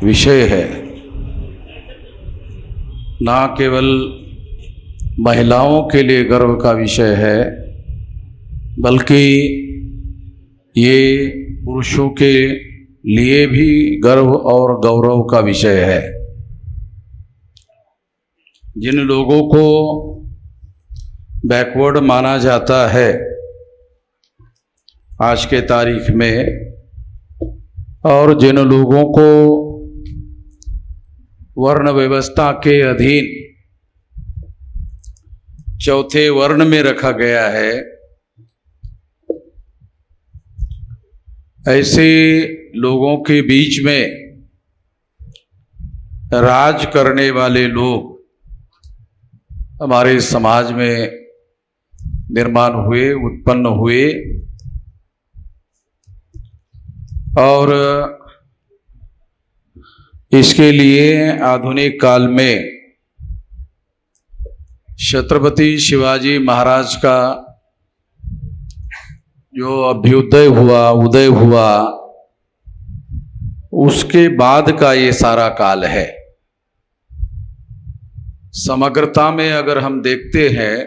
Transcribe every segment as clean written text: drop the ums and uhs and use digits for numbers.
विषय है। ना केवल महिलाओं के लिए गर्व का विषय है, बल्कि ये पुरुषों के लिए भी गर्व और गौरव का विषय है। जिन लोगों को बैकवर्ड माना जाता है आज के तारीख में, और जिन लोगों को वर्ण व्यवस्था के अधीन चौथे वर्ण में रखा गया है, ऐसे लोगों के बीच में राज करने वाले लोग हमारे समाज में निर्माण हुए, उत्पन्न हुए, और इसके लिए आधुनिक काल में छत्रपति शिवाजी महाराज का जो अभ्युदय हुआ, उदय हुआ, उसके बाद का ये सारा काल है। समग्रता में अगर हम देखते हैं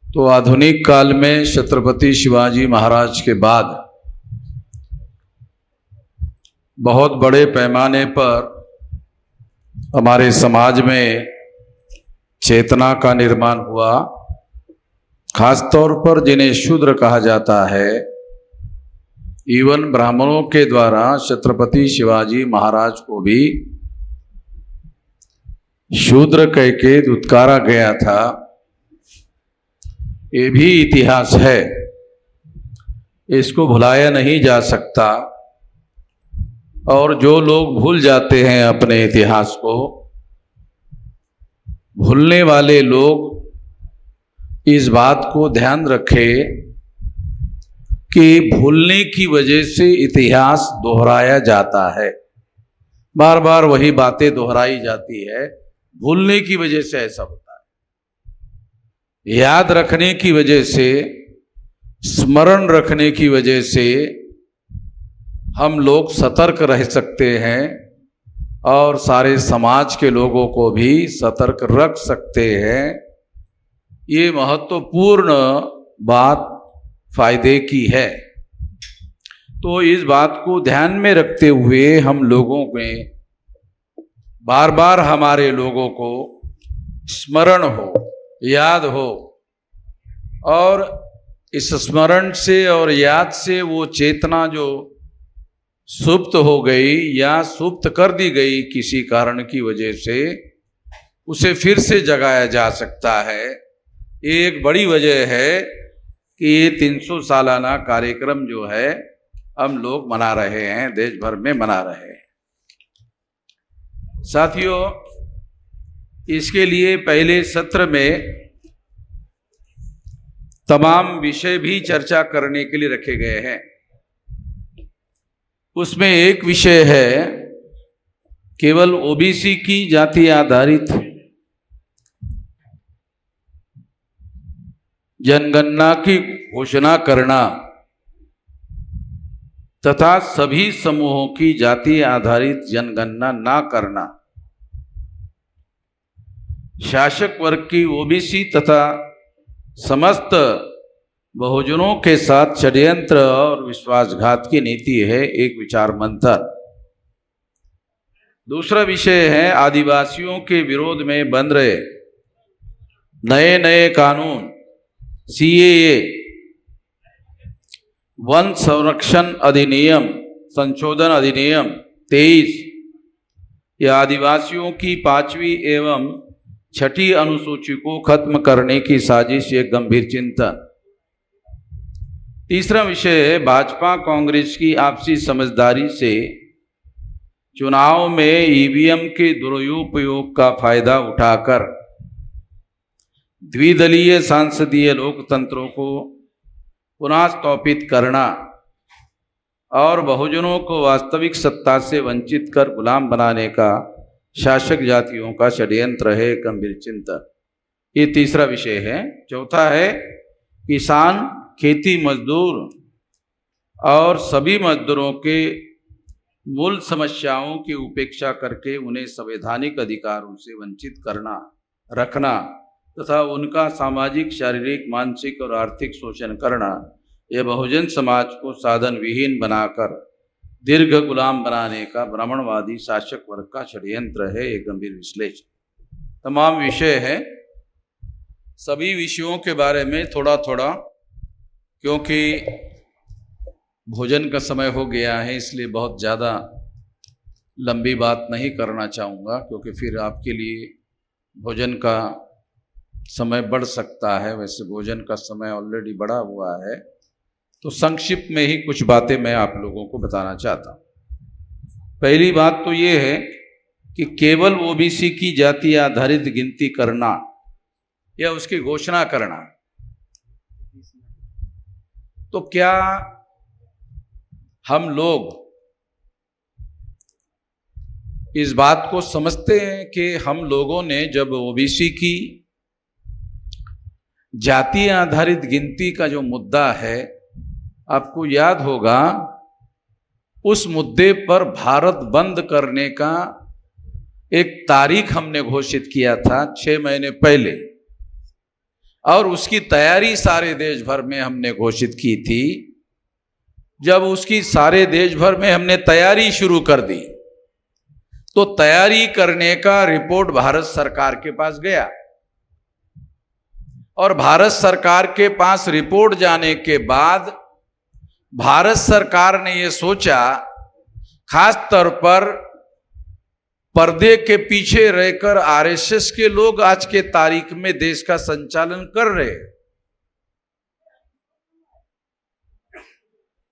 तो आधुनिक काल में छत्रपति शिवाजी महाराज के बाद बहुत बड़े पैमाने पर हमारे समाज में चेतना का निर्माण हुआ। खासतौर पर जिन्हें शूद्र कहा जाता है, इवन ब्राह्मणों के द्वारा छत्रपति शिवाजी महाराज को भी शूद्र कह के दुत्कारा गया था। ये भी इतिहास है, इसको भुलाया नहीं जा सकता। और जो लोग भूल जाते हैं अपने इतिहास को, भूलने वाले लोग इस बात को ध्यान रखें कि भूलने की वजह से इतिहास दोहराया जाता है। बार बार वही बातें दोहराई जाती है, भूलने की वजह से ऐसा होता है। याद रखने की वजह से, स्मरण रखने की वजह से हम लोग सतर्क रह सकते हैं और सारे समाज के लोगों को भी सतर्क रख सकते हैं। ये महत्वपूर्ण बात फायदे की है। तो इस बात को ध्यान में रखते हुए हम लोगों में बार बार हमारे लोगों को स्मरण हो, याद हो, और इस स्मरण से और याद से वो चेतना जो सुप्त हो गई या सुप्त कर दी गई किसी कारण की वजह से, उसे फिर से जगाया जा सकता है। ये एक बड़ी वजह है कि ये 300 सालाना कार्यक्रम जो है हम लोग मना रहे हैं, देश भर में मना रहे हैं। साथियों, इसके लिए पहले सत्र में तमाम विषय भी चर्चा करने के लिए रखे गए हैं। उसमें एक विषय है केवल ओबीसी की जाति आधारित जनगणना की घोषणा करना तथा सभी समूहों की जाति आधारित जनगणना ना करना, शासक वर्ग की ओबीसी तथा समस्त बहुजनों के साथ षड्यंत्र और विश्वासघात की नीति है, एक विचार मंथन। दूसरा विषय है आदिवासियों के विरोध में बन रहे नए नए कानून, सीएए, वन संरक्षण अधिनियम संशोधन अधिनियम 23, यह आदिवासियों की 5वीं एवं 6ठी अनुसूची को खत्म करने की साजिश, एक गंभीर चिंतन। तीसरा विषय है भाजपा कांग्रेस की आपसी समझदारी से चुनाव में ईवीएम के दुरुपयोग का फायदा उठाकर द्विदलीय सांसदीय लोकतंत्रों को पुनः स्थापित करना और बहुजनों को वास्तविक सत्ता से वंचित कर गुलाम बनाने का शासक जातियों का षड्यंत्र है, गंभीर चिंतन। ये तीसरा विषय है। चौथा है किसान, खेती मजदूर और सभी मजदूरों के मूल समस्याओं की उपेक्षा करके उन्हें संवैधानिक अधिकारों से वंचित करना, रखना तथा उनका सामाजिक, शारीरिक, मानसिक और आर्थिक शोषण करना, यह बहुजन समाज को साधन विहीन बनाकर दीर्घ गुलाम बनाने का ब्राह्मणवादी शासक वर्ग का षड्यंत्र है। एक गंभीर विश्लेषण। तमाम विषय है, सभी विषयों के बारे में थोड़ा थोड़ा, क्योंकि भोजन का समय हो गया है इसलिए बहुत ज़्यादा लंबी बात नहीं करना चाहूँगा, क्योंकि फिर आपके लिए भोजन का समय बढ़ सकता है। वैसे भोजन का समय ऑलरेडी बढ़ा हुआ है, तो संक्षिप्त में ही कुछ बातें मैं आप लोगों को बताना चाहता हूँ। पहली बात तो ये है कि केवल ओबीसी की जाति आधारित गिनती करना या उसकी घोषणा करना, तो क्या हम लोग इस बात को समझते हैं कि हम लोगों ने जब ओबीसी की जाति आधारित गिनती का जो मुद्दा है, आपको याद होगा, उस मुद्दे पर भारत बंद करने का एक तारीख हमने घोषित किया था 6 महीने पहले, और उसकी तैयारी सारे देश भर में हमने घोषित की थी। जब उसकी सारे देश भर में हमने तैयारी शुरू कर दी, तो तैयारी करने का रिपोर्ट भारत सरकार के पास गया, और भारत सरकार के पास रिपोर्ट जाने के बाद भारत सरकार ने ये सोचा, खास तौर पर पर्दे के पीछे रहकर आरएसएस के लोग आज के तारीख में देश का संचालन कर रहे हैं,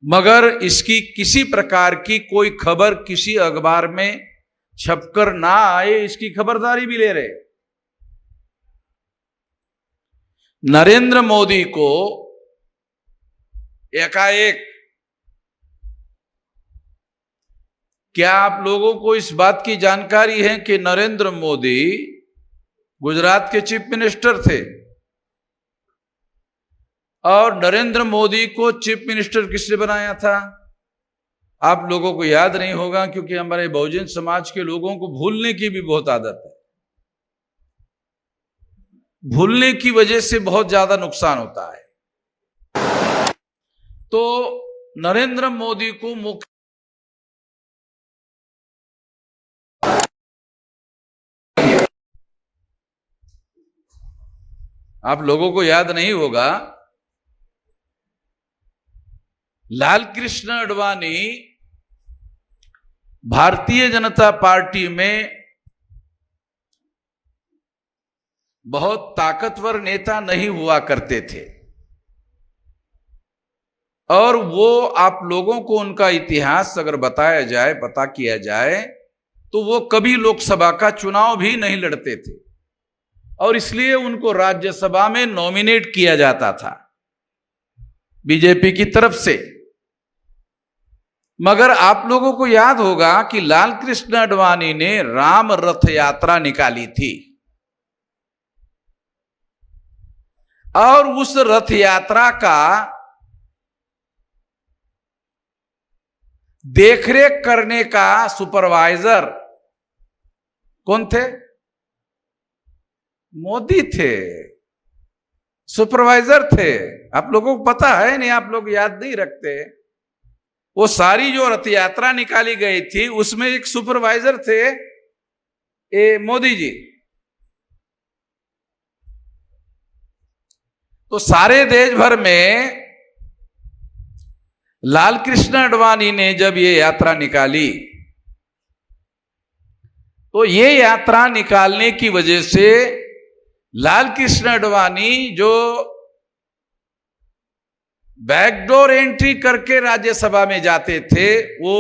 मगर इसकी किसी प्रकार की कोई खबर किसी अखबार में छपकर ना आए, इसकी खबरदारी भी ले रहे। नरेंद्र मोदी को एकाएक, क्या आप लोगों को इस बात की जानकारी है कि नरेंद्र मोदी गुजरात के चीफ मिनिस्टर थे, और नरेंद्र मोदी को चीफ मिनिस्टर किसने बनाया था? आप लोगों को याद नहीं होगा, क्योंकि हमारे बहुजन समाज के लोगों को भूलने की भी बहुत आदत है। भूलने की वजह से बहुत ज्यादा नुकसान होता है। तो नरेंद्र मोदी को मुख्य आप लोगों को याद नहीं होगा, लाल कृष्ण आडवाणी भारतीय जनता पार्टी में बहुत ताकतवर नेता नहीं हुआ करते थे, और वो आप लोगों को उनका इतिहास अगर बताया जाए, पता किया जाए, तो वो कभी लोकसभा का चुनाव भी नहीं लड़ते थे, और इसलिए उनको राज्यसभा में नॉमिनेट किया जाता था बीजेपी की तरफ से। मगर आप लोगों को याद होगा कि लाल कृष्ण आडवाणी ने राम रथ यात्रा निकाली थी, और उस रथ यात्रा का देखरेख करने का सुपरवाइजर कौन थे? मोदी थे, सुपरवाइजर थे। आप लोगों को पता है नहीं, आप लोग याद नहीं रखते। वो सारी जो रथ यात्रा निकाली गई थी, उसमें एक सुपरवाइजर थे मोदी जी। तो सारे देश भर में लाल कृष्ण आडवाणी ने जब ये यात्रा निकाली, तो ये यात्रा निकालने की वजह से लाल कृष्ण आडवाणी जो बैकडोर एंट्री करके राज्यसभा में जाते थे, वो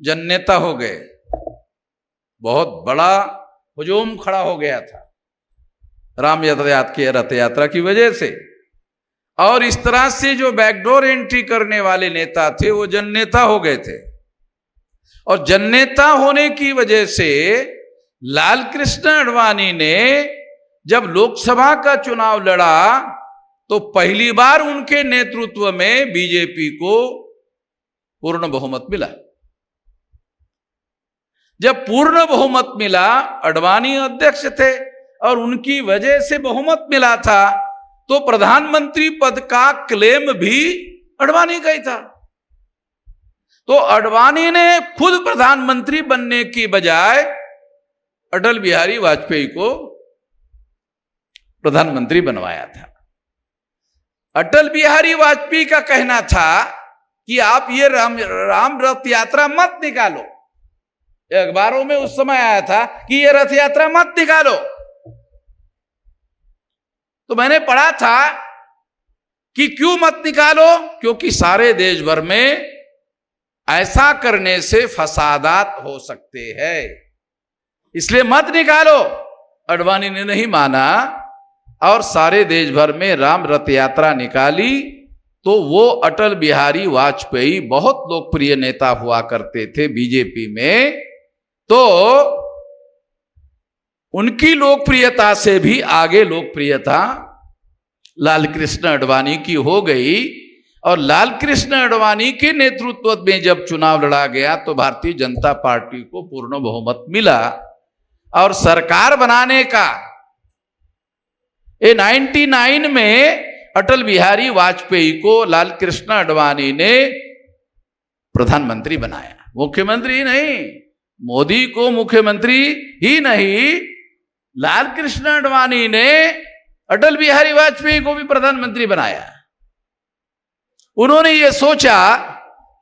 जननेता हो गए। बहुत बड़ा हुजूम खड़ा हो गया था राम यातायात की रथ यात्रा की वजह से, और इस तरह से जो बैकडोर एंट्री करने वाले नेता थे वो जननेता हो गए थे। और जननेता होने की वजह से लाल कृष्ण आडवाणी ने जब लोकसभा का चुनाव लड़ा, तो पहली बार उनके नेतृत्व में बीजेपी को पूर्ण बहुमत मिला। जब पूर्ण बहुमत मिला, आडवाणी अध्यक्ष थे और उनकी वजह से बहुमत मिला था, तो प्रधानमंत्री पद का क्लेम भी आडवाणी का ही था। तो आडवाणी ने खुद प्रधानमंत्री बनने की बजाय अटल बिहारी वाजपेयी को प्रधानमंत्री बनवाया था। अटल बिहारी वाजपेयी का कहना था कि आप ये राम रथ यात्रा मत निकालो। अखबारों में उस समय आया था कि ये रथ यात्रा मत निकालो। तो मैंने पढ़ा था कि क्यों मत निकालो, क्योंकि सारे देश भर में ऐसा करने से फसादात हो सकते हैं, इसलिए मत निकालो। आडवाणी ने नहीं माना और सारे देश भर में राम रथ यात्रा निकाली। तो वो अटल बिहारी वाजपेयी बहुत लोकप्रिय नेता हुआ करते थे बीजेपी में, तो उनकी लोकप्रियता से भी आगे लोकप्रियता लालकृष्ण आडवाणी की हो गई। और लालकृष्ण आडवाणी के नेतृत्व में जब चुनाव लड़ा गया तो भारतीय जनता पार्टी को पूर्ण बहुमत मिला और सरकार बनाने का 99 में अटल बिहारी वाजपेयी को लालकृष्ण आडवाणी ने प्रधानमंत्री बनाया। मुख्यमंत्री नहीं, मोदी को मुख्यमंत्री ही नहीं, लालकृष्ण आडवाणी ने अटल बिहारी वाजपेयी को भी प्रधानमंत्री बनाया। उन्होंने ये सोचा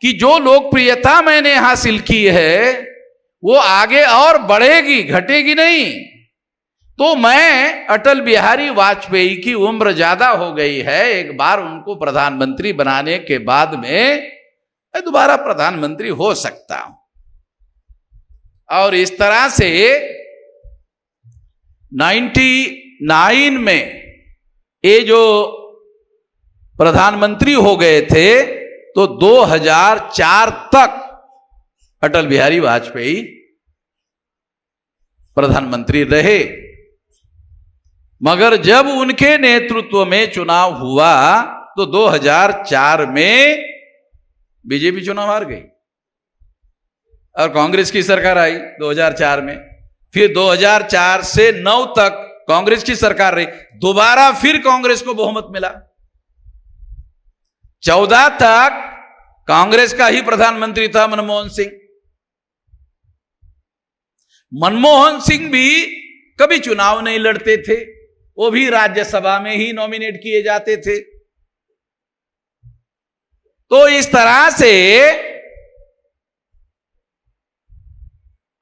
कि जो लोकप्रियता मैंने हासिल की है वो आगे और बढ़ेगी, घटेगी नहीं। तो मैं अटल बिहारी वाजपेयी की उम्र ज्यादा हो गई है, एक बार उनको प्रधानमंत्री बनाने के बाद में मैं दोबारा प्रधानमंत्री हो सकता हूं। और इस तरह से 99 में ये जो प्रधानमंत्री हो गए थे तो 2004 तक अटल बिहारी वाजपेयी प्रधानमंत्री रहे। मगर जब उनके नेतृत्व में चुनाव हुआ तो 2004 में बीजेपी चुनाव हार गई और कांग्रेस की सरकार आई 2004 में। फिर 2004 से 9 तक कांग्रेस की सरकार रही, दोबारा फिर कांग्रेस को बहुमत मिला। 14 तक कांग्रेस का ही प्रधानमंत्री था मनमोहन सिंह। मनमोहन सिंह भी कभी चुनाव नहीं लड़ते थे, वो भी राज्यसभा में ही नॉमिनेट किए जाते थे। तो इस तरह से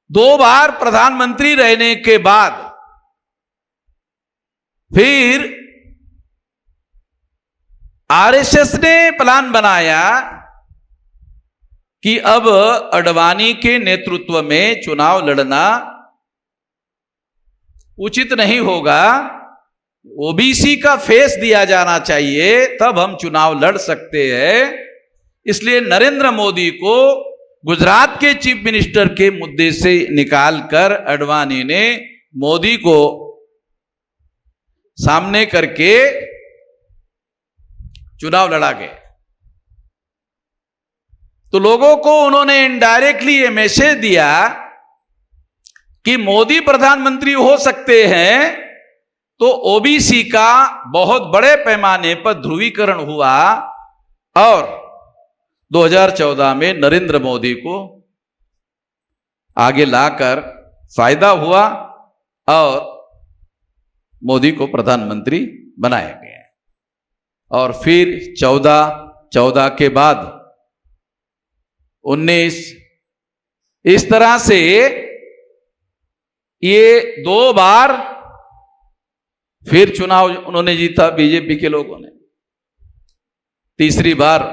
2 बार प्रधानमंत्री रहने के बाद फिर आरएसएस ने प्लान बनाया कि अब आडवाणी के नेतृत्व में चुनाव लड़ना उचित नहीं होगा, ओबीसी का फेस दिया जाना चाहिए, तब हम चुनाव लड़ सकते हैं। इसलिए नरेंद्र मोदी को गुजरात के चीफ मिनिस्टर के मुद्दे से निकालकर आडवाणी ने मोदी को सामने करके चुनाव लड़ा गया। तो लोगों को उन्होंने इनडायरेक्टली ये मैसेज दिया कि मोदी प्रधानमंत्री हो सकते हैं। तो ओबीसी का बहुत बड़े पैमाने पर ध्रुवीकरण हुआ और 2014 में नरेंद्र मोदी को आगे लाकर फायदा हुआ और मोदी को प्रधानमंत्री बनाया गया। और फिर 14 के बाद 19, इस तरह से ये 2 बार फिर चुनाव उन्होंने जीता बीजेपी के लोगों ने। तीसरी बार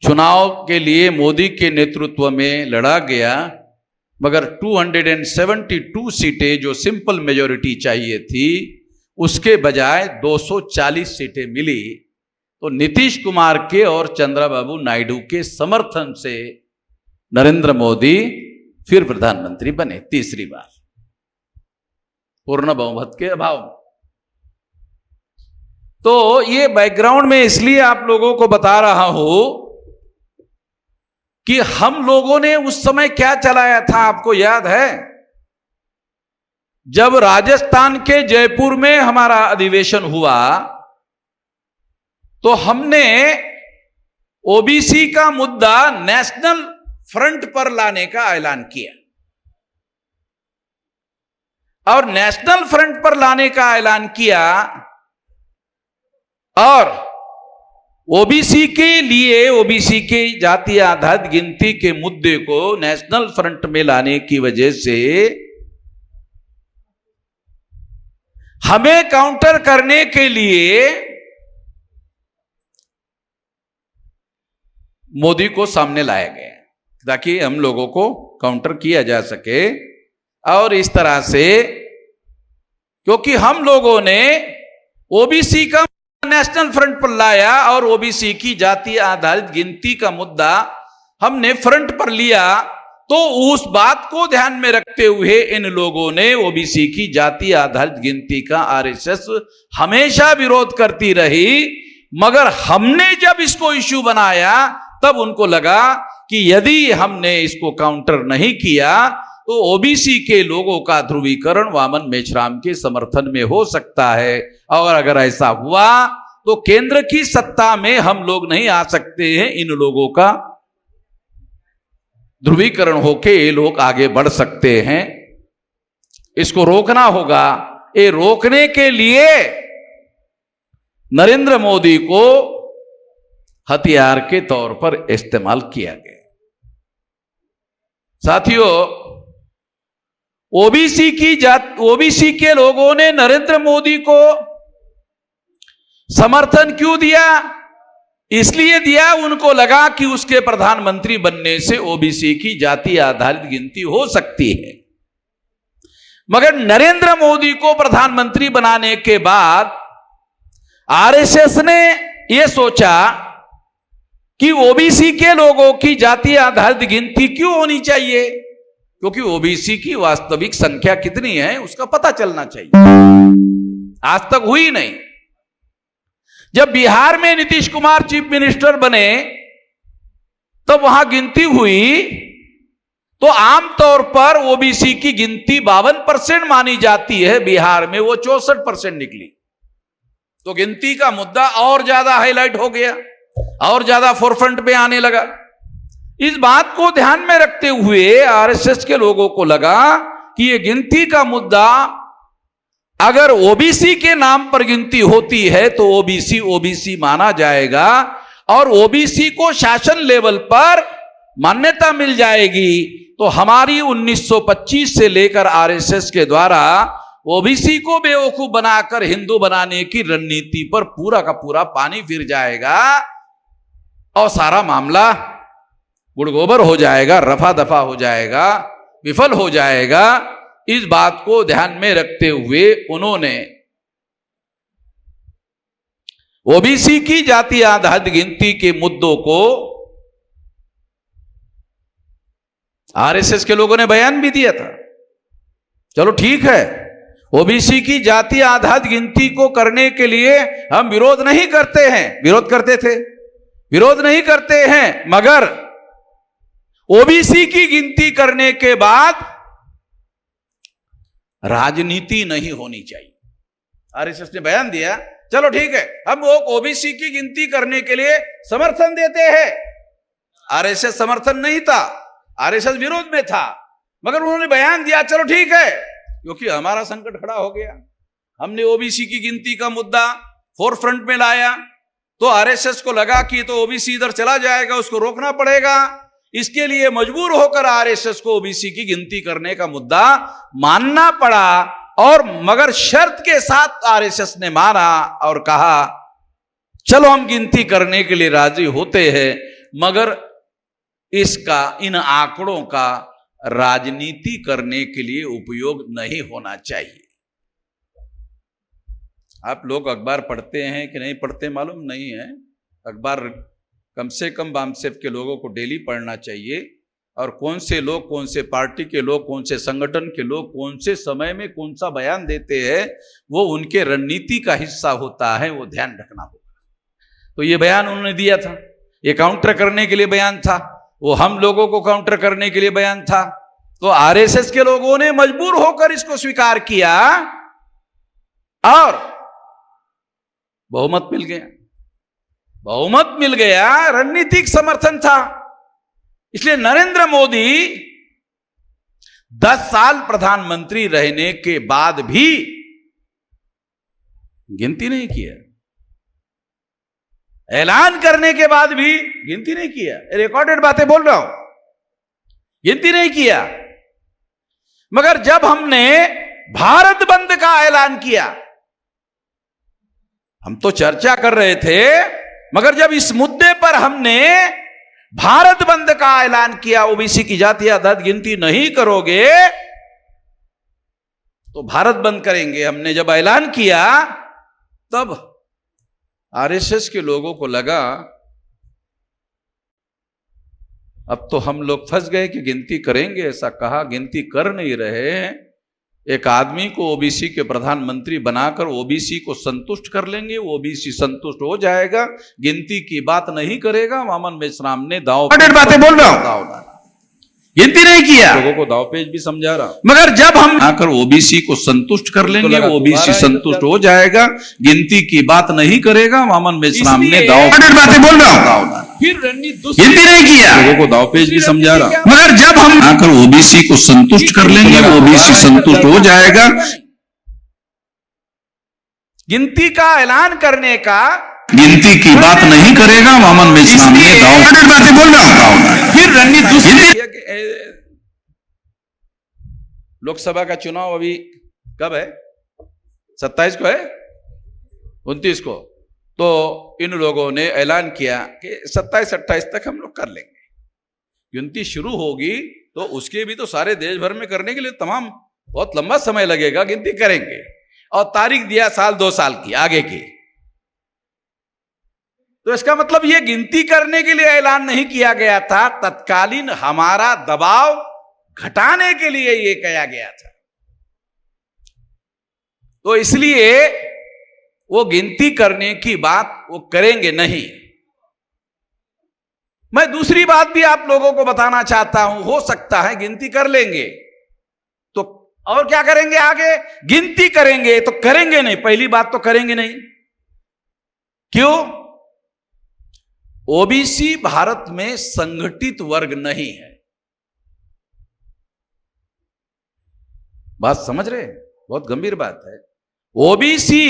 चुनाव के लिए मोदी के नेतृत्व में लड़ा गया, मगर 272 सीटें जो सिंपल मेजॉरिटी चाहिए थी उसके बजाय 240 सीटें मिली। तो नीतीश कुमार के और चंद्रबाबू नायडू के समर्थन से नरेंद्र मोदी फिर प्रधानमंत्री बने तीसरी बार, पूर्ण बहुमत के अभाव में। तो ये बैकग्राउंड में इसलिए आप लोगों को बता रहा हूं कि हम लोगों ने उस समय क्या चलाया था, आपको याद है? जब राजस्थान के जयपुर में हमारा अधिवेशन हुआ तो हमने ओबीसी का मुद्दा नेशनल फ्रंट पर लाने का ऐलान किया, और नेशनल फ्रंट पर लाने का ऐलान किया, और ओबीसी के लिए, ओबीसी के जाति आधारित गिनती के मुद्दे को नेशनल फ्रंट में लाने की वजह से हमें काउंटर करने के लिए मोदी को सामने लाया गया ताकि हम लोगों को काउंटर किया जा सके। और इस तरह से, क्योंकि हम लोगों ने ओबीसी का नेशनल फ्रंट पर लाया और ओबीसी की जाति आधारित गिनती का मुद्दा हमने फ्रंट पर लिया, तो उस बात को ध्यान में रखते हुए इन लोगों ने ओबीसी की जाति आधारित गिनती का आरएसएस हमेशा विरोध करती रही। मगर हमने जब इसको इश्यू बनाया तब उनको लगा कि यदि हमने इसको काउंटर नहीं किया तो ओबीसी के लोगों का ध्रुवीकरण वामन मेश्राम के समर्थन में हो सकता है, और अगर ऐसा हुआ तो केंद्र की सत्ता में हम लोग नहीं आ सकते हैं। इन लोगों का ध्रुवीकरण होके ये लोग आगे बढ़ सकते हैं, इसको रोकना होगा। ये रोकने के लिए नरेंद्र मोदी को हथियार के तौर पर इस्तेमाल किया गया। साथियों, ओबीसी के लोगों ने नरेंद्र मोदी को समर्थन क्यों दिया? इसलिए दिया, उनको लगा कि उसके प्रधानमंत्री बनने से ओबीसी की जाति आधारित गिनती हो सकती है। मगर नरेंद्र मोदी को प्रधानमंत्री बनाने के बाद आरएसएस ने यह सोचा कि ओबीसी के लोगों की जाति आधारित गिनती क्यों होनी चाहिए, क्योंकि ओबीसी की वास्तविक संख्या कितनी है उसका पता चलना चाहिए। आज तक हुई नहीं। जब बिहार में नीतीश कुमार चीफ मिनिस्टर बने तब वहां गिनती हुई तो आमतौर पर ओबीसी की गिनती 52% मानी जाती है, बिहार में वो 64% निकली। तो गिनती का मुद्दा और ज्यादा हाईलाइट हो गया और ज्यादा फोरफ्रंट पे आने लगा। इस बात को ध्यान में रखते हुए आरएसएस के लोगों को लगा कि ये गिनती का मुद्दा, अगर ओबीसी के नाम पर गिनती होती है तो ओबीसी माना जाएगा और ओबीसी को शासन लेवल पर मान्यता मिल जाएगी। तो हमारी 1925 से लेकर आरएसएस के द्वारा ओबीसी को बेवकूफ बनाकर हिंदू बनाने की रणनीति पर पूरा का पूरा पानी फिर जाएगा और सारा मामला गुड़गोबर हो जाएगा, रफा दफा हो जाएगा, विफल हो जाएगा। इस बात को ध्यान में रखते हुए उन्होंने ओबीसी की जाति आधारित गिनती के मुद्दों को, आरएसएस के लोगों ने बयान भी दिया था, चलो ठीक है, ओबीसी की जाति आधारित गिनती को करने के लिए हम विरोध नहीं करते हैं, विरोध करते थे, विरोध नहीं करते हैं, मगर ओबीसी की गिनती करने के बाद राजनीति नहीं होनी चाहिए। आरएसएस ने बयान दिया, चलो ठीक है, हम वो ओबीसी की गिनती करने के लिए समर्थन देते हैं। आरएसएस समर्थन नहीं था, आरएसएस विरोध में था, मगर उन्होंने बयान दिया, चलो ठीक है, क्योंकि हमारा संकट खड़ा हो गया, हमने ओबीसी की गिनती का मुद्दा फोर फ्रंट में लाया, तो आरएसएस को लगा कि तो ओबीसी इधर चला जाएगा, उसको रोकना पड़ेगा। इसके लिए मजबूर होकर आरएसएस को ओबीसी की गिनती करने का मुद्दा मानना पड़ा, और मगर शर्त के साथ आरएसएस ने माना और कहा चलो हम गिनती करने के लिए राजी होते हैं, मगर इसका, इन आंकड़ों का राजनीति करने के लिए उपयोग नहीं होना चाहिए। आप लोग अखबार पढ़ते हैं कि नहीं पढ़ते मालूम नहीं है, अखबार कम से कम बामसेफ के लोगों को डेली पढ़ना चाहिए, और कौन से लोग, कौन से पार्टी के लोग, कौन से संगठन के लोग कौन से समय में कौन सा बयान देते हैं वो उनके रणनीति का हिस्सा होता है, वो ध्यान रखना होगा। तो ये बयान उन्होंने दिया था, ये काउंटर करने के लिए बयान था। वो हम लोगों को काउंटर करने के लिए बयान था, तो आरएसएस के लोगों ने मजबूर होकर इसको स्वीकार किया और बहुमत मिल गया। बहुमत मिल गया, रणनीतिक समर्थन था। इसलिए नरेंद्र मोदी 10 साल प्रधानमंत्री रहने के बाद भी गिनती नहीं किया, ऐलान करने के बाद भी गिनती नहीं किया। रिकॉर्डेड बातें बोल रहा हूं, गिनती नहीं किया। मगर जब हमने भारत बंद का ऐलान किया, हम तो चर्चा कर रहे थे, मगर जब इस मुद्दे पर हमने भारत बंद का ऐलान किया, ओबीसी की जाति आधारित गिनती नहीं करोगे तो भारत बंद करेंगे, हमने जब ऐलान किया तब आरएसएस के लोगों को लगा अब तो हम लोग फंस गए कि गिनती करेंगे। ऐसा कहा, गिनती कर नहीं रहे। एक आदमी को ओबीसी के प्रधानमंत्री बनाकर ओबीसी को संतुष्ट कर लेंगे, ओबीसी संतुष्ट हो जाएगा, गिनती की बात नहीं करेगा। वामन मेश्राम ने बातें बोल रहा हूं, गिनती नहीं किया, लोगों को दावपेच भी समझा रहा। मगर जब हम आकर ओबीसी को संतुष्ट कर लेंगे, ओबीसी संतुष्ट हो जाएगा, गिनती की बात नहीं करेगा। वामन मेश्राम ने बातें बोल रहा हूं, फिर गिनती नहीं किया, लोगों को दावपेच भी समझा रहा। मगर जब हम आकर ओबीसी को संतुष्ट कर लेंगे, ओबीसी संतुष्ट हो जाएगा, गिनती का ऐलान करने का, गिनती की बात नहीं करेगा। वामन मेश्राम ने बातें बोल रहा हूं, फिर रणनीति। लोकसभा का चुनाव अभी कब है? 27 को है, 29 को। तो इन लोगों ने ऐलान किया कि 27-28 तक हम लोग कर लेंगे। गिनती शुरू होगी तो उसके भी तो सारे देश भर में करने के लिए तमाम बहुत लंबा समय लगेगा, गिनती करेंगे। और तारीख दिया साल 2 साल की आगे की। तो इसका मतलब ये गिनती करने के लिए ऐलान नहीं किया गया था, तत्कालीन हमारा दबाव घटाने के लिए ये किया गया था। तो इसलिए वो गिनती करने की बात वो करेंगे नहीं। मैं दूसरी बात भी आप लोगों को बताना चाहता हूं, हो सकता है गिनती कर लेंगे तो और क्या करेंगे आगे? गिनती करेंगे तो करेंगे नहीं, पहली बात तो करेंगे नहीं। क्यों? ओबीसी भारत में संगठित वर्ग नहीं है। बात समझ रहे? बहुत गंभीर बात है। ओबीसी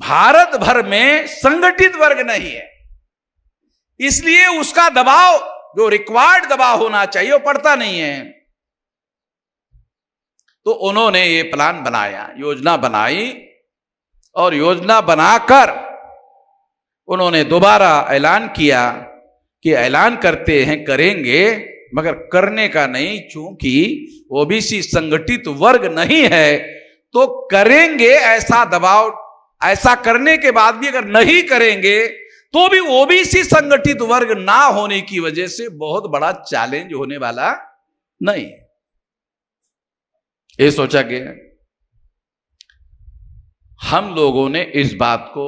भारत भर में संगठित वर्ग नहीं है, इसलिए उसका दबाव जो रिक्वायर्ड दबाव होना चाहिए वो पड़ता नहीं है। तो उन्होंने ये प्लान बनाया, योजना बनाई, और योजना बनाकर उन्होंने दोबारा ऐलान किया कि ऐलान करते हैं, करेंगे, मगर करने का नहीं, चूंकि ओबीसी संगठित वर्ग नहीं है तो करेंगे ऐसा दबाव। ऐसा करने के बाद भी अगर नहीं करेंगे तो भी ओबीसी संगठित वर्ग ना होने की वजह से बहुत बड़ा चैलेंज होने वाला नहीं है, ये सोचा गया। हम लोगों ने इस बात को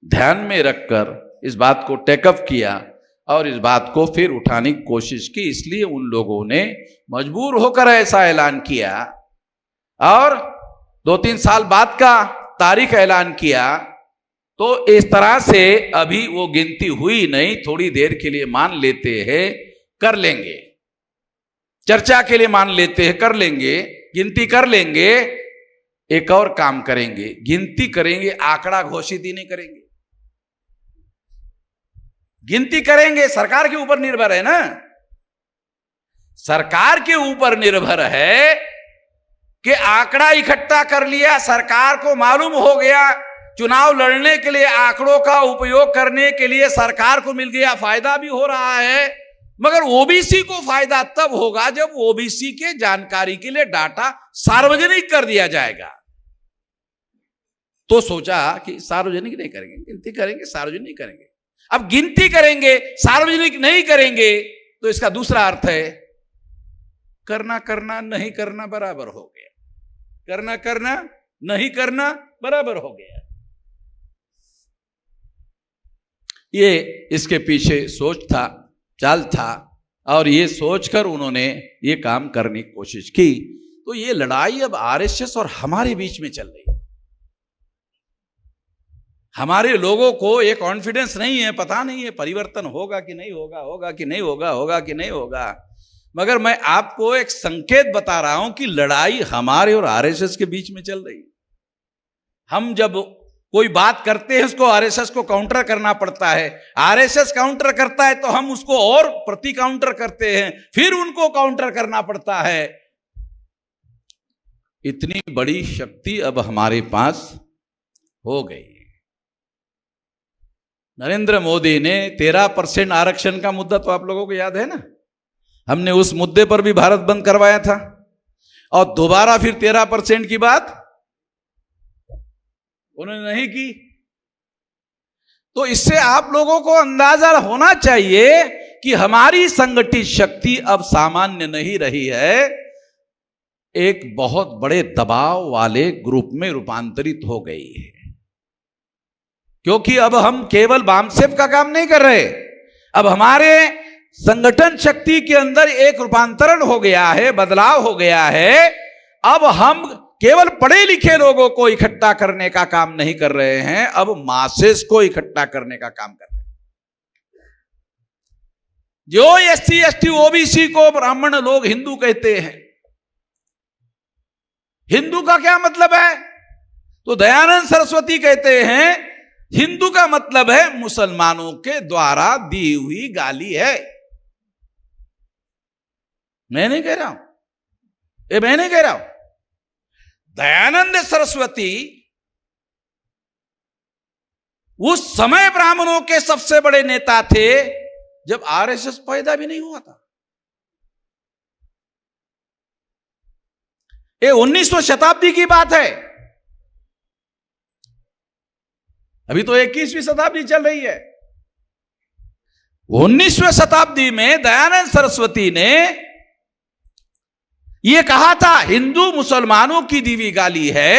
ध्यान में रखकर इस बात को टेकअप किया और इस बात को फिर उठाने की कोशिश की। इसलिए उन लोगों ने मजबूर होकर ऐसा ऐलान किया और 2-3 साल बाद का तारीख ऐलान किया। तो इस तरह से अभी वो गिनती हुई नहीं, थोड़ी देर के लिए मान लेते हैं कर लेंगे, चर्चा के लिए मान लेते हैं कर लेंगे, गिनती कर लेंगे। एक और काम करेंगे, गिनती करेंगे, आंकड़ा घोषित ही नहीं करेंगे। गिनती करेंगे, सरकार के ऊपर निर्भर है ना, सरकार के ऊपर निर्भर है कि आंकड़ा इकट्ठा कर लिया, सरकार को मालूम हो गया, चुनाव लड़ने के लिए आंकड़ों का उपयोग करने के लिए सरकार को मिल गया, फायदा भी हो रहा है। मगर ओबीसी को फायदा तब होगा जब ओबीसी के जानकारी के लिए डाटा सार्वजनिक कर दिया जाएगा। तो सोचा कि सार्वजनिक नहीं करेंगे, गिनती करेंगे, सार्वजनिक करेंगे। अब गिनती करेंगे, सार्वजनिक नहीं करेंगे, तो इसका दूसरा अर्थ है करना करना नहीं करना बराबर हो गया, करना करना नहीं करना बराबर हो गया। ये इसके पीछे सोच था, चाल था। और ये सोचकर उन्होंने ये काम करने की कोशिश की। तो ये लड़ाई अब आरएसएस और हमारे बीच में चल रही है। हमारे लोगों को ये कॉन्फिडेंस नहीं है, पता नहीं है परिवर्तन होगा कि नहीं होगा, होगा कि नहीं होगा, होगा कि नहीं होगा। मगर मैं आपको एक संकेत बता रहा हूं कि लड़ाई हमारे और आरएसएस के बीच में चल रही है। हम जब कोई बात करते हैं उसको आरएसएस को काउंटर करना पड़ता है, आरएसएस काउंटर करता है तो हम उसको और प्रति काउंटर करते हैं, फिर उनको काउंटर करना पड़ता है। इतनी बड़ी शक्ति अब हमारे पास हो गई। नरेंद्र मोदी ने 13% आरक्षण का मुद्दा तो आप लोगों को याद है ना, हमने उस मुद्दे पर भी भारत बंद करवाया था और दोबारा फिर 13% की बात उन्होंने नहीं की। तो इससे आप लोगों को अंदाजा होना चाहिए कि हमारी संगठित शक्ति अब सामान्य नहीं रही है, एक बहुत बड़े दबाव वाले ग्रुप में रूपांतरित हो गई है। क्योंकि अब हम केवल बामसेफ का काम नहीं कर रहे, अब हमारे संगठन शक्ति के अंदर एक रूपांतरण हो गया है, बदलाव हो गया है। अब हम केवल पढ़े लिखे लोगों को इकट्ठा करने का काम नहीं कर रहे हैं, अब मासेस को इकट्ठा करने का काम कर रहे हैं। जो एससी एसटी ओबीसी को ब्राह्मण लोग हिंदू कहते हैं, हिंदू का क्या मतलब है? तो दयानंद सरस्वती कहते हैं हिंदू का मतलब है मुसलमानों के द्वारा दी हुई गाली है। मैं नहीं कह रहा हूं, ये मैं नहीं कह रहा हूं। दयानंद सरस्वती उस समय ब्राह्मणों के सबसे बड़े नेता थे जब आरएसएस पैदा भी नहीं हुआ था। ये 19वीं शताब्दी की बात है, अभी तो 21वीं शताब्दी चल रही है। 19वीं शताब्दी में दयानंद सरस्वती ने यह कहा था हिंदू मुसलमानों की दी हुई गाली है,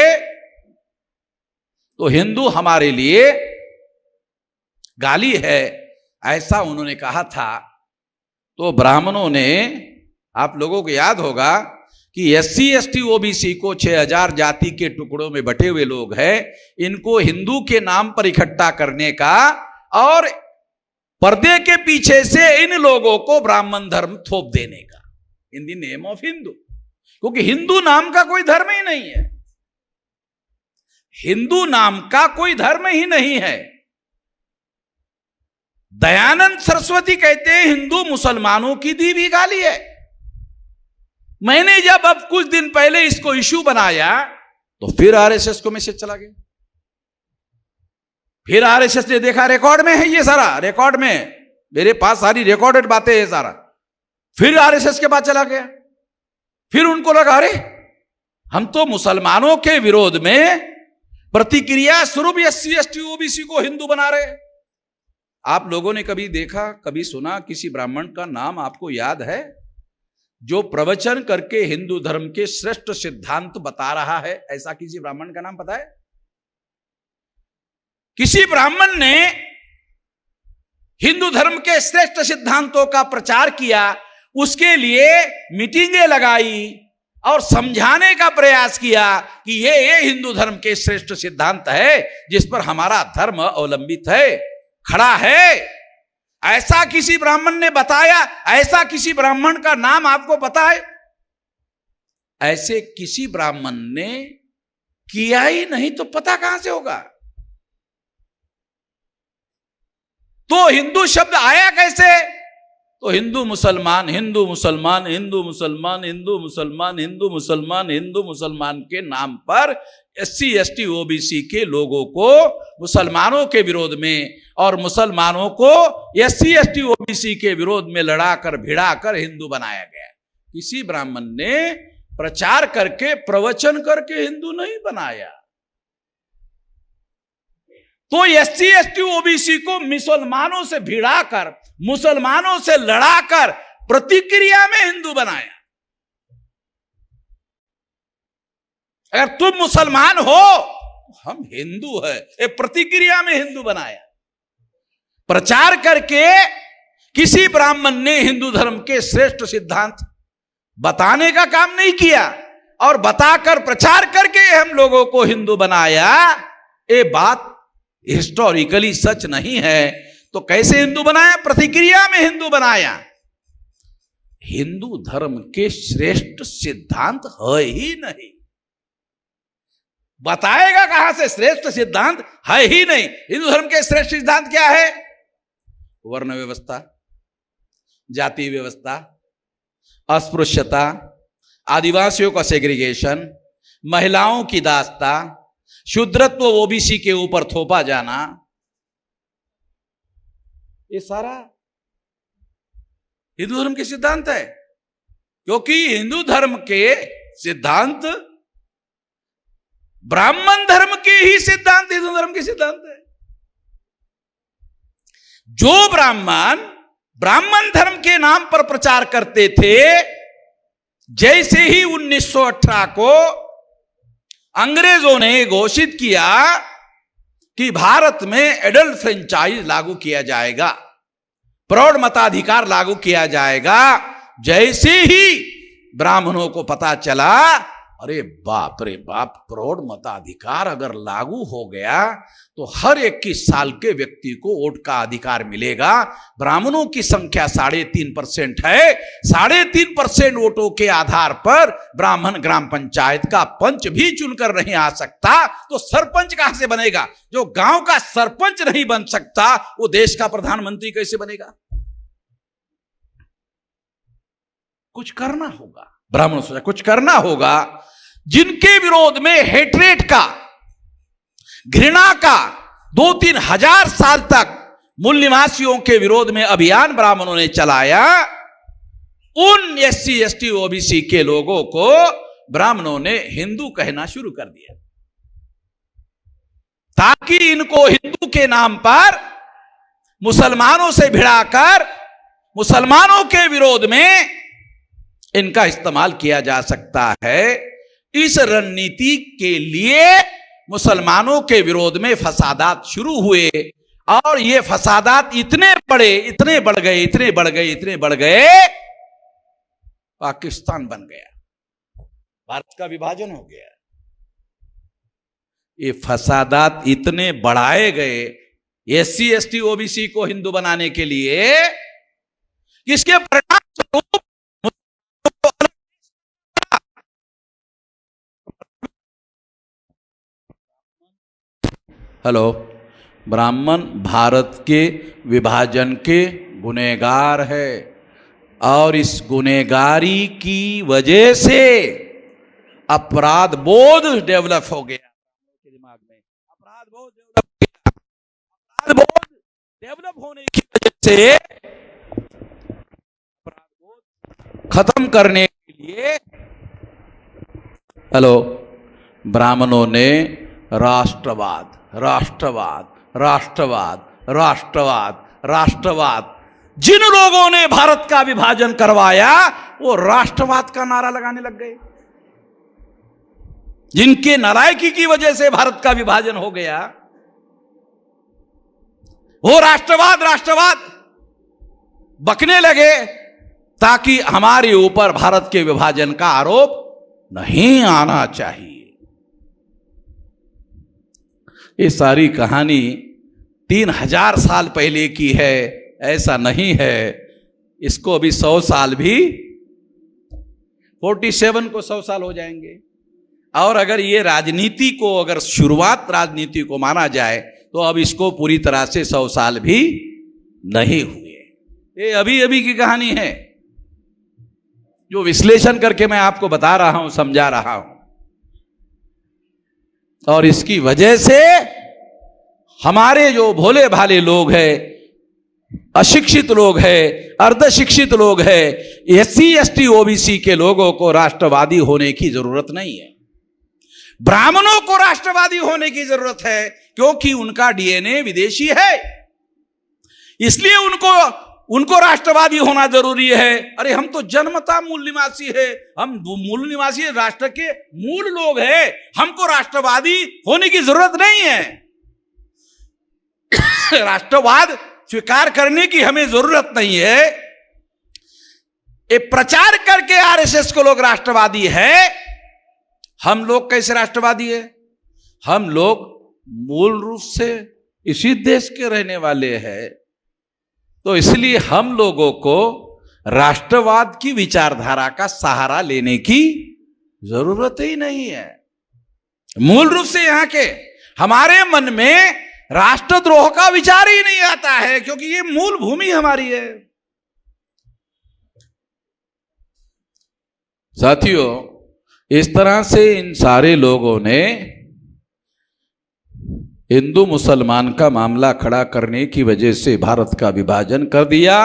तो हिंदू हमारे लिए गाली है, ऐसा उन्होंने कहा था। तो ब्राह्मणों ने, आप लोगों को याद होगा कि एससी एसटी ओबीसी को 6000 जाति के टुकड़ों में बटे हुए लोग हैं, इनको हिंदू के नाम पर इकट्ठा करने का और पर्दे के पीछे से इन लोगों को ब्राह्मण धर्म थोप देने का, in the name of Hindu. क्योंकि हिंदू नाम का कोई धर्म ही नहीं है, हिंदू नाम का कोई धर्म ही नहीं है। दयानंद सरस्वती कहते हैं हिंदू मुसलमानों की दी हुई गाली है। मैंने जब अब कुछ दिन पहले इसको इश्यू बनाया तो फिर आरएसएस को मैसेज चला गया। फिर आरएसएस ने देखा, रिकॉर्ड में है ये सारा, रिकॉर्ड में मेरे पास सारी रिकॉर्डेड बातें हैं सारा। फिर आरएसएस के पास चला गया। फिर उनको लगा अरे हम तो मुसलमानों के विरोध में प्रतिक्रिया स्वरूप एससी एसटी ओबीसी को हिंदू बना रहे। आप लोगों ने कभी देखा, कभी सुना किसी ब्राह्मण का नाम आपको याद है जो प्रवचन करके हिंदू धर्म के श्रेष्ठ सिद्धांत बता रहा है? ऐसा किसी ब्राह्मण का नाम पता है? किसी ब्राह्मण ने हिंदू धर्म के श्रेष्ठ सिद्धांतों का प्रचार किया, उसके लिए मीटिंगें लगाई और समझाने का प्रयास किया कि ये हिंदू धर्म के श्रेष्ठ सिद्धांत है जिस पर हमारा धर्म अवलंबित है, खड़ा है। ऐसा किसी ब्राह्मण ने बताया? ऐसा किसी ब्राह्मण का नाम आपको पता है? ऐसे किसी ब्राह्मण ने किया ही नहीं तो पता कहां से होगा? तो हिंदू शब्द आया कैसे? तो हिंदू मुसलमान, हिंदू मुसलमान, हिंदू मुसलमान, हिंदू मुसलमान, हिंदू मुसलमान, हिंदू मुसलमान के नाम पर एससी एसटी ओबीसी के लोगों को मुसलमानों के विरोध में और मुसलमानों को एससी एसटी ओबीसी के विरोध में लड़ाकर भिड़ाकर हिंदू बनाया गया। किसी ब्राह्मण ने प्रचार करके प्रवचन करके हिंदू नहीं बनाया। तो एससी एसटी ओबीसी को मुसलमानों से भिड़ाकर, मुसलमानों से लड़ाकर प्रतिक्रिया में हिंदू बनाया। अगर तुम मुसलमान हो, हम हिंदू है, ये प्रतिक्रिया में हिंदू बनाया। प्रचार करके किसी ब्राह्मण ने हिंदू धर्म के श्रेष्ठ सिद्धांत बताने का काम नहीं किया और बताकर प्रचार करके हम लोगों को हिंदू बनाया। ये बात हिस्टोरिकली सच नहीं है। तो कैसे हिंदू बनाया? प्रतिक्रिया में हिंदू बनाया। हिंदू धर्म के श्रेष्ठ सिद्धांत है ही नहीं। बताएगा कहां से? श्रेष्ठ सिद्धांत है ही नहीं। हिंदू धर्म के श्रेष्ठ सिद्धांत क्या है? वर्ण व्यवस्था, जाति व्यवस्था, अस्पृश्यता, आदिवासियों का सेग्रीगेशन, महिलाओं की दास्ता, शूद्रत्व ओबीसी के ऊपर थोपा जाना, ये सारा हिंदू धर्म के सिद्धांत है। क्योंकि हिंदू धर्म के सिद्धांत ब्राह्मण धर्म के ही सिद्धांत हिंदू धर्म के सिद्धांत है। जो ब्राह्मण धर्म के नाम पर प्रचार करते थे, जैसे ही 1918 को अंग्रेजों ने घोषित किया कि भारत में एडल्ट फ्रेंचाइज लागू किया जाएगा, प्रौढ़ मताधिकार लागू किया जाएगा, जैसे ही ब्राह्मणों को पता चला, अरे बाप रे बाप, प्रौढ़ मताधिकार अगर लागू हो गया तो हर 21 साल के व्यक्ति को वोट का अधिकार मिलेगा। ब्राह्मणों की संख्या 3.5% है। 3.5% वोटों के आधार पर ब्राह्मण ग्राम पंचायत का पंच भी चुनकर नहीं आ सकता, तो सरपंच कहां से बनेगा? जो गांव का सरपंच नहीं बन सकता, वो देश का प्रधानमंत्री कैसे बनेगा? कुछ करना होगा। ब्राह्मण सोचा कुछ करना होगा। जिनके विरोध में हेट्रेट का, घृणा का 2-3 हजार साल तक मूल निवासियों के विरोध में अभियान ब्राह्मणों ने चलाया, उन SC ST OBC के लोगों को ब्राह्मणों ने हिंदू कहना शुरू कर दिया, ताकि इनको हिंदू के नाम पर मुसलमानों से भिड़ाकर मुसलमानों के विरोध में इनका इस्तेमाल किया जा सकता है। इस रणनीति के लिए मुसलमानों के विरोध में फसादात शुरू हुए और ये फसादात इतने बढ़ गए, पाकिस्तान बन गया, भारत का विभाजन हो गया। ये फसादात इतने बढ़ाए गए SC ST OBC को हिंदू बनाने के लिए, इसके परिणाम स्वरूप ब्राह्मण भारत के विभाजन के गुनहगार है और इस गुनहगारी की वजह से अपराध बोध डेवलप हो गया दिमाग में। अपराध बोध डेवलप होने की वजह से अपराध बोध खत्म करने के लिए ब्राह्मणों ने राष्ट्रवाद जिन लोगों ने भारत का विभाजन करवाया, वो राष्ट्रवाद का नारा लगाने लग गए। जिनके नालायकी की वजह से भारत का विभाजन हो गया, वो राष्ट्रवाद बकने लगे, ताकि हमारे ऊपर भारत के विभाजन का आरोप नहीं आना चाहिए। ये सारी कहानी 3000 साल पहले की है, ऐसा नहीं है। इसको अभी 100 साल भी, 47 को 100 साल हो जाएंगे। और अगर ये राजनीति को, अगर शुरुआत राजनीति को माना जाए, तो अब इसको पूरी तरह से 100 साल भी नहीं हुए। ये अभी की कहानी है, जो विश्लेषण करके मैं आपको बता रहा हूं, समझा रहा हूं। और इसकी वजह से हमारे जो भोले भाले लोग हैं, अशिक्षित लोग हैं, अर्धशिक्षित लोग हैं, SC ST OBC के लोगों को राष्ट्रवादी होने की जरूरत नहीं है। ब्राह्मणों को राष्ट्रवादी होने की जरूरत है, क्योंकि उनका DNA विदेशी है, इसलिए उनको राष्ट्रवादी होना जरूरी है। अरे हम तो जन्मता मूल निवासी है, हम मूल निवासी राष्ट्र के मूल लोग हैं, हमको राष्ट्रवादी होने की जरूरत नहीं है। राष्ट्रवाद स्वीकार करने की हमें जरूरत नहीं है। ये प्रचार करके आरएसएस को लोग राष्ट्रवादी है। हम लोग कैसे राष्ट्रवादी है? हम लोग मूल रूप से इसी देश के रहने वाले हैं, तो इसलिए हम लोगों को राष्ट्रवाद की विचारधारा का सहारा लेने की जरूरत ही नहीं है। मूल रूप से यहां के हमारे मन में राष्ट्रद्रोह का विचार ही नहीं आता है, क्योंकि ये मूल भूमि हमारी है। साथियों, इस तरह से इन सारे लोगों ने हिंदू मुसलमान का मामला खड़ा करने की वजह से भारत का विभाजन कर दिया,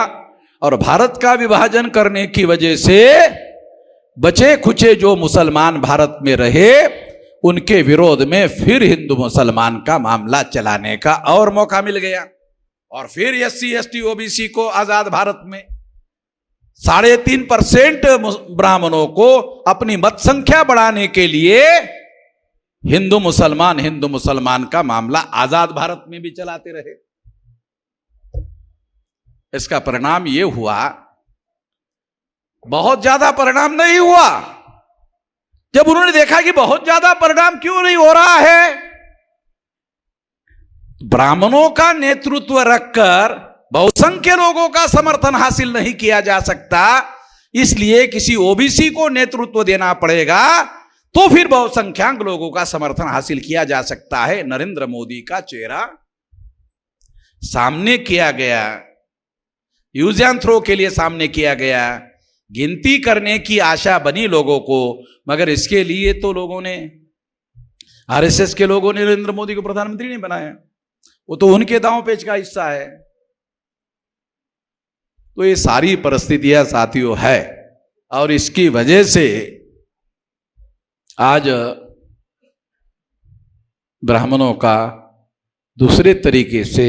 और भारत का विभाजन करने की वजह से बचे खुचे जो मुसलमान भारत में रहे, उनके विरोध में फिर हिंदू मुसलमान का मामला चलाने का और मौका मिल गया। और फिर एससी एसटी ओबीसी को आजाद भारत में 3.5% ब्राह्मणों को अपनी मत संख्या बढ़ाने के लिए हिंदू मुसलमान का मामला आजाद भारत में भी चलाते रहे। इसका परिणाम यह हुआ, बहुत ज्यादा परिणाम नहीं हुआ। जब उन्होंने देखा कि बहुत ज्यादा परिणाम क्यों नहीं हो रहा है, ब्राह्मणों का नेतृत्व रखकर बहुसंख्य लोगों का समर्थन हासिल नहीं किया जा सकता, इसलिए किसी ओबीसी को नेतृत्व देना पड़ेगा, तो फिर बहुसंख्यक लोगों का समर्थन हासिल किया जा सकता है। नरेंद्र मोदी का चेहरा सामने किया गया, यूज एंड थ्रो के लिए सामने किया गया, गिनती करने की आशा बनी लोगों को, मगर इसके लिए तो लोगों ने, आरएसएस के लोगों ने नरेंद्र मोदी को प्रधानमंत्री नहीं बनाया, वो तो उनके दांव पेच का हिस्सा है। तो ये सारी परिस्थितियां साथियों है, और इसकी वजह से आज ब्राह्मणों का दूसरे तरीके से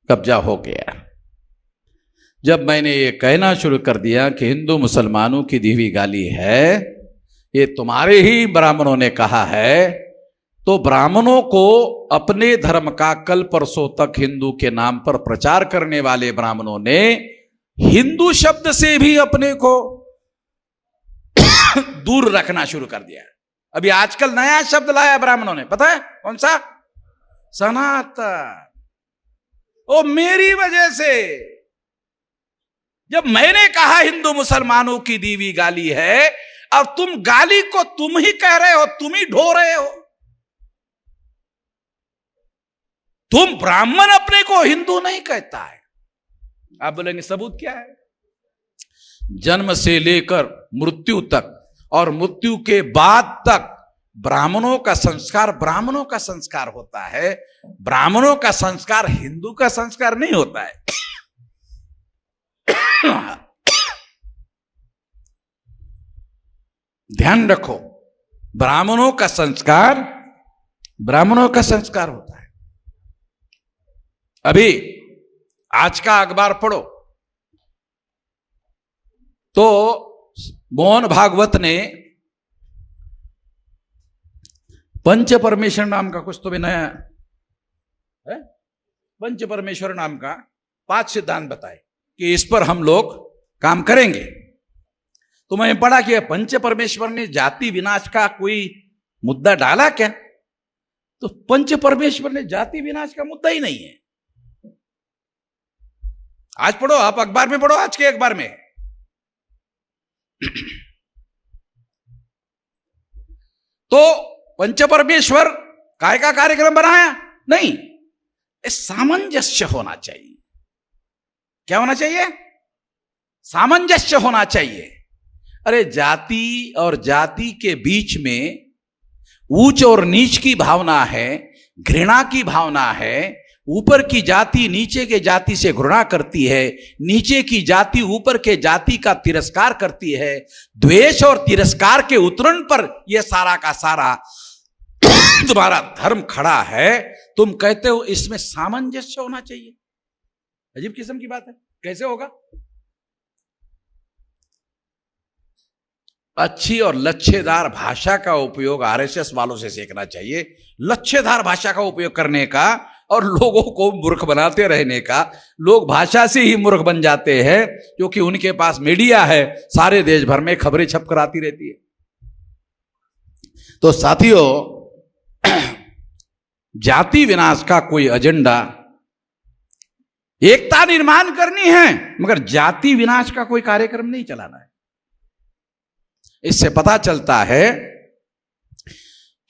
कब्जा हो गया। जब मैंने ये कहना शुरू कर दिया कि हिंदू मुसलमानों की दी हुई गाली है, ये तुम्हारे ही ब्राह्मणों ने कहा है, तो ब्राह्मणों को अपने धर्म का कल परसों तक हिंदू के नाम पर प्रचार करने वाले ब्राह्मणों ने हिंदू शब्द से भी अपने को दूर रखना शुरू कर दिया। अभी आजकल नया शब्द लाया ब्राह्मणों ने, पता है कौन सा? सनातन। ओ मेरी वजह से, जब मैंने कहा हिंदू मुसलमानों की दी हुई गाली है, अब तुम गाली को तुम ही कह रहे हो, तुम ही ढो रहे हो। तुम ब्राह्मण अपने को हिंदू नहीं कहता है। आप बोलेंगे सबूत क्या है? जन्म से लेकर मृत्यु तक और मृत्यु के बाद तक ब्राह्मणों का संस्कार होता है। ब्राह्मणों का संस्कार हिंदू का संस्कार नहीं होता है। ध्यान रखो, ब्राह्मणों का संस्कार होता है। अभी आज का अखबार पढ़ो तो मोहन भागवत ने पंच परमेश्वर नाम का कुछ तो भी नया है, पंच परमेश्वर नाम का 5 सिद्धांत बताए कि इस पर हम लोग काम करेंगे। तो मैंने पढ़ा कि पंच परमेश्वर ने जाति विनाश का कोई मुद्दा डाला क्या? तो पंच परमेश्वर ने जाति विनाश का मुद्दा ही नहीं है। आज पढ़ो, आप अखबार में पढ़ो, आज के अखबार में। तो पंच परमेश्वर काय का कार्यक्रम बनाया? नहीं, सामंजस्य होना चाहिए। क्या होना चाहिए? सामंजस्य होना चाहिए। अरे जाति और जाति के बीच में ऊंच और नीच की भावना है, घृणा की भावना है। ऊपर की जाति नीचे के जाति से घृणा करती है, नीचे की जाति ऊपर के जाति का तिरस्कार करती है। द्वेष और तिरस्कार के उतरण पर यह सारा का सारा तुम्हारा धर्म खड़ा है। तुम कहते हो इसमें सामंजस्य होना चाहिए। अजीब किस्म की बात है, कैसे होगा? अच्छी और लच्छेदार भाषा का उपयोग आरएसएस वालों से सीखना चाहिए। लच्छेदार भाषा का उपयोग करने का और लोगों को मूर्ख बनाते रहने का। लोग भाषा से ही मूर्ख बन जाते हैं, क्योंकि उनके पास मीडिया है, सारे देश भर में खबरें छप कर आती रहती है। तो साथियों, जाति विनाश का कोई एजेंडा, एकता निर्माण करनी है, मगर जाति विनाश का कोई कार्यक्रम नहीं चलाना है। इससे पता चलता है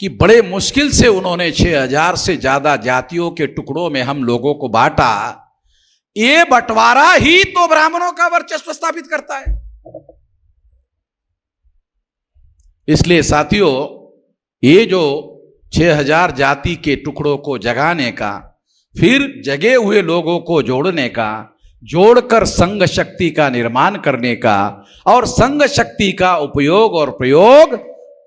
कि बड़े मुश्किल से उन्होंने 6000 से ज्यादा जातियों के टुकड़ों में हम लोगों को बांटा। ये बंटवारा ही तो ब्राह्मणों का वर्चस्व स्थापित करता है। इसलिए साथियों, ये जो 6000 जाति के टुकड़ों को जगाने का, फिर जगे हुए लोगों को जोड़ने का, जोड़कर संघ शक्ति का निर्माण करने का, और संघ शक्ति का उपयोग और प्रयोग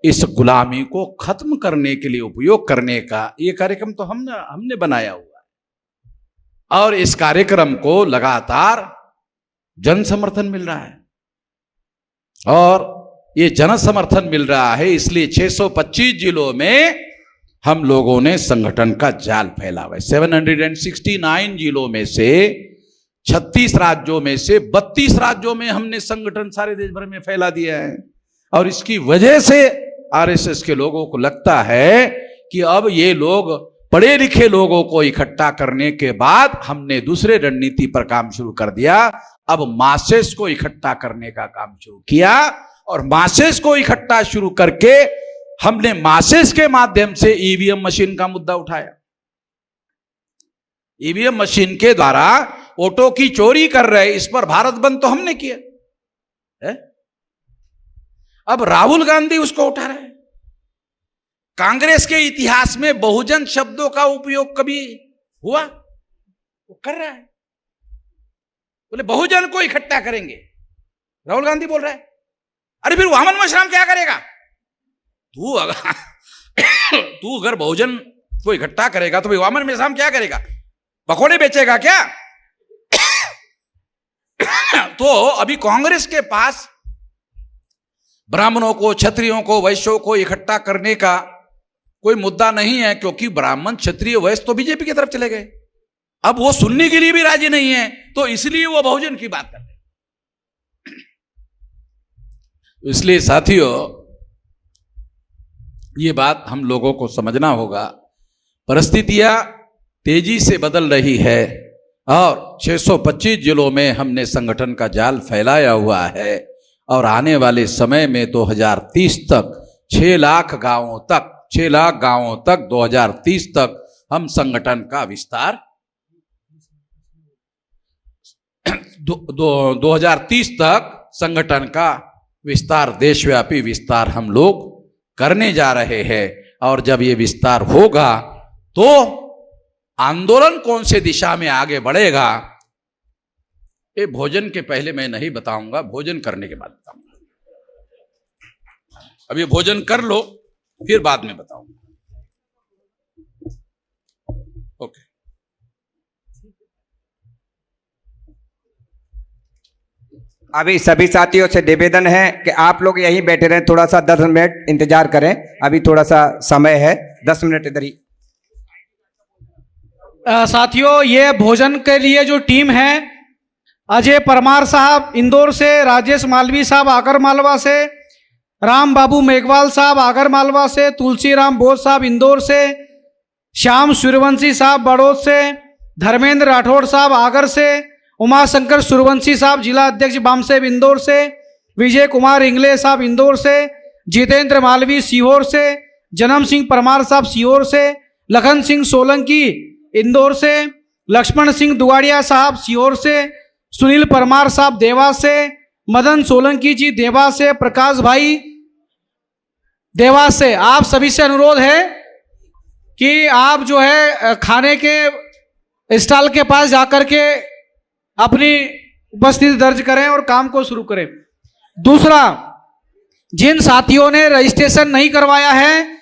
इस गुलामी को खत्म करने के लिए उपयोग करने का, ये कार्यक्रम तो हमने बनाया हुआ है। और इस कार्यक्रम को लगातार जन समर्थन मिल रहा है, और ये जन समर्थन मिल रहा है, इसलिए 625 जिलों में हम लोगों ने संगठन का जाल फैला हुआ है। 769 जिलों में से 36 राज्यों में से 32 राज्यों में हमने संगठन सारे देश भर में फैला दिया है। और इसकी वजह से आरएसएस के लोगों को लगता है कि अब ये लोग, पढ़े लिखे लोगों को इकट्ठा करने के बाद हमने दूसरे रणनीति पर काम शुरू कर दिया। अब मासेस को इकट्ठा करने का काम शुरू किया, और मासेस को इकट्ठा शुरू करके हमने मासेस के माध्यम से ईवीएम मशीन का मुद्दा उठाया। ईवीएम मशीन के द्वारा वोटों की चोरी कर रहे, इस पर भारत बंद तो हमने किया है? अब राहुल गांधी उसको उठा रहे हैं। कांग्रेस के इतिहास में बहुजन शब्दों का उपयोग कभी हुआ? वो कर रहा है, बोले बहुजन को इकट्ठा करेंगे। राहुल गांधी बोल रहा है, अरे फिर वामन मशराम क्या करेगा? तू अगर बहुजन को इकट्ठा करेगा तो भाई वामन मशराम क्या करेगा? पकोड़े बेचेगा क्या? तो अभी कांग्रेस के पास ब्राह्मणों को, क्षत्रियों को, वैश्यों को इकट्ठा करने का कोई मुद्दा नहीं है, क्योंकि ब्राह्मण, क्षत्रिय, वैश्य तो बीजेपी की तरफ चले गए। अब वो सुनने के लिए भी राजी नहीं है, तो इसलिए वो बहुजन की बात कर रहे हैं। इसलिए साथियों, ये बात हम लोगों को समझना होगा। परिस्थितियां तेजी से बदल रही है, और 625 जिलों में हमने संगठन का जाल फैलाया हुआ है, और आने वाले समय में 2030 तक 6 लाख गांवों तक 2030 तक हम संगठन का विस्तार 2030 तक संगठन का विस्तार, देशव्यापी विस्तार हम लोग करने जा रहे हैं। और जब ये विस्तार होगा तो आंदोलन कौन से दिशा में आगे बढ़ेगा, ये भोजन के पहले मैं नहीं बताऊंगा, भोजन करने के बाद बताऊंगा। अभी भोजन कर लो, फिर बाद में बताऊंगा। ओके। अभी सभी साथियों से निवेदन है कि आप लोग यहीं बैठे रहें, थोड़ा सा 10 मिनट इंतजार करें, अभी थोड़ा सा समय है, 10 मिनट इधर ही। साथियों, ये भोजन के लिए जो टीम है, अजय परमार साहब इंदौर से, राजेश मालवी साहब आगर मालवा से, राम बाबू मेघवाल साहब आगर मालवा से, तुलसी राम बोस साहब इंदौर से, श्याम सूर्यवंशी साहब बड़ौद से, धर्मेंद्र राठौड़ साहब आगर से, उमाशंकर सूर्यवंशी साहब जिला अध्यक्ष बामसेब इंदौर से, विजय कुमार इंगले साहब इंदौर से, जितेंद्र मालवी सीहोर से, जन्म सिंह परमार साहब सीहोर से, लखन सिंह सोलंकी इंदौर से, लक्ष्मण सिंह दुगाड़िया साहब सीहोर से, सुनील परमार साहब देवास से, मदन सोलंकी जी देवास से, प्रकाश भाई देवास से। आप सभी से अनुरोध है कि आप जो है खाने के स्टॉल के पास जाकर के अपनी उपस्थिति दर्ज करें और काम को शुरू करें। दूसरा, जिन साथियों ने रजिस्ट्रेशन नहीं करवाया है